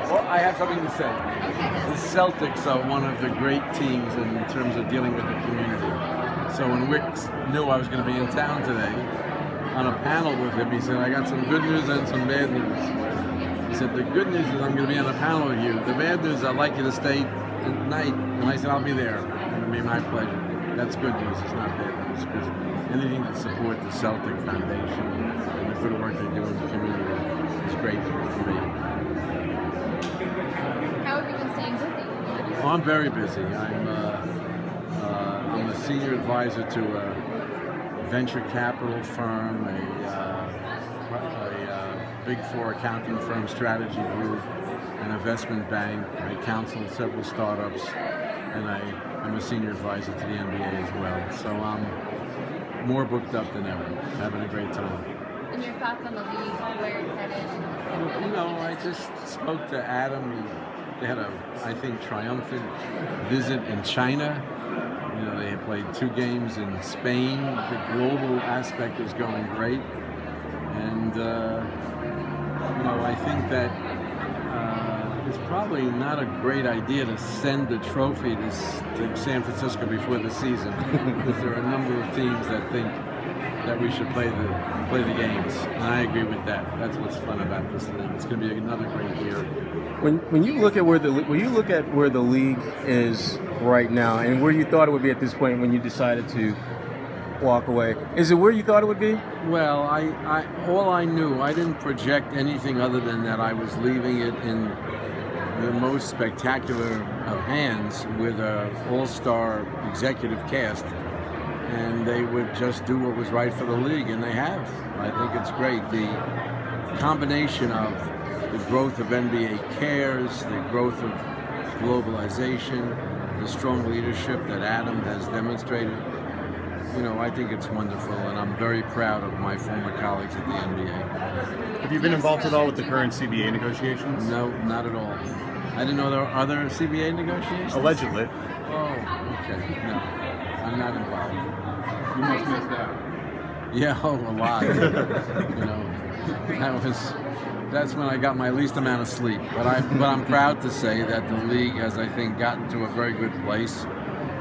Well, I have something to say. The Celtics are one of the great teams in terms of dealing with the community. So when Wicks knew I was going to be in town today, on a panel with him, he said, I got some good news and some bad news. He said, the good news is I'm going to be on a panel with you. The bad news, I'd like you to stay at night. And I said, I'll be there. It'll be my pleasure. That's good news. It's not bad news, because anything that supports the Celtic Foundation and the good work they do in the community is great for me. How have you been staying busy? Oh, I'm very busy. I'm a senior advisor to a venture capital firm, a Big Four accounting firm, strategy group, an investment bank. I counsel several startups, and I'm a senior advisor to the NBA as well. So I'm more booked up than ever, having a great time. And your thoughts on the league, where it's headed? You know, I just spoke to Adam. They had a, I think, triumphant visit in China. You know, they had played 2 games in Spain. The global aspect is going great. And, you know, I think that it's probably not a great idea to send the trophy to San Francisco before the season, because there are a number of teams that think that we should play the games, and I agree with that. That's what's fun about this league. It's going to be another great year. When you look at where the league is right now, and where you thought it would be at this point when you decided to walk away, is it where you thought it would be? Well, all I knew, I didn't project anything other than that I was leaving it in the most spectacular of hands with an all-star executive cast, and they would just do what was right for the league, and they have. I think it's great. The combination of the growth of NBA Cares, the growth of globalization, the strong leadership that Adam has demonstrated, you know, I think it's wonderful, and I'm very proud of my former colleagues at the NBA. Have you been involved at all with the current CBA negotiations? No, not at all. I didn't know there were other CBA negotiations? Allegedly. Oh, okay. No, I'm not involved. You must miss that. Yeah, oh, a lot. You know, that's when I got my least amount of sleep. But I'm proud to say that the league has, I think, gotten to a very good place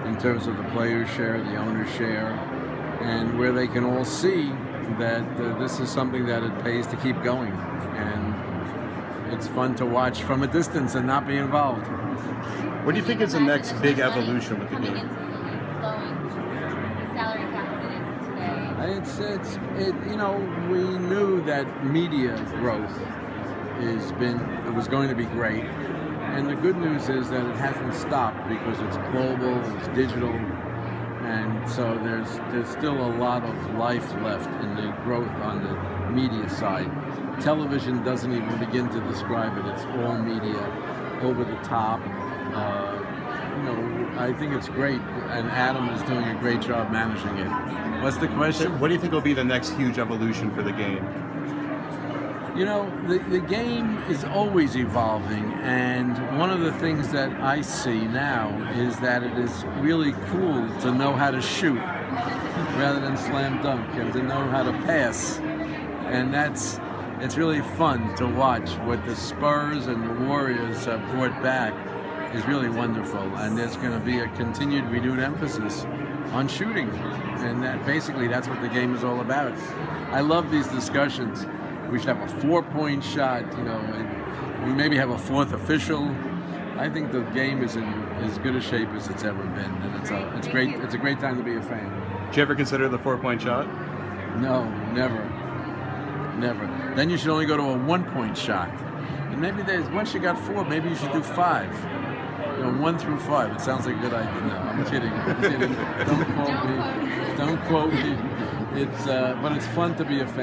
in terms of the players' share, the owners' share, and where they can all see that this is something that it pays to keep going. And it's fun to watch from a distance and not be involved. What do you think is the next big evolution with the game? You know, we knew that media growth was going to be great, and the good news is that it hasn't stopped because it's global, it's digital, and so there's still a lot of life left in the growth on the media side. Television doesn't even begin to describe it. It's all media, over the top. You know, I think it's great, and Adam is doing a great job managing it. What's the question? What do you think will be the next huge evolution for the game? You know, the game is always evolving, and one of the things that I see now is that it is really cool to know how to shoot rather than slam dunk, and to know how to pass. And it's really fun to watch. What the Spurs and the Warriors have brought back is really wonderful, and there's going to be a continued renewed emphasis on shooting, and that's what the game is all about. I love these discussions. We should have a 4-point shot, you know, and we maybe have a 4th official. I think the game is in as good a shape as it's ever been, and it's great. It's a great time to be a fan. Did you ever consider the 4-point shot? No, never. Then you should only go to a 1-point shot. And maybe once you got 4, maybe you should do 5. You know, 1 through 5. It sounds like a good idea. No, I'm kidding. Don't quote me. But it's fun to be a fan.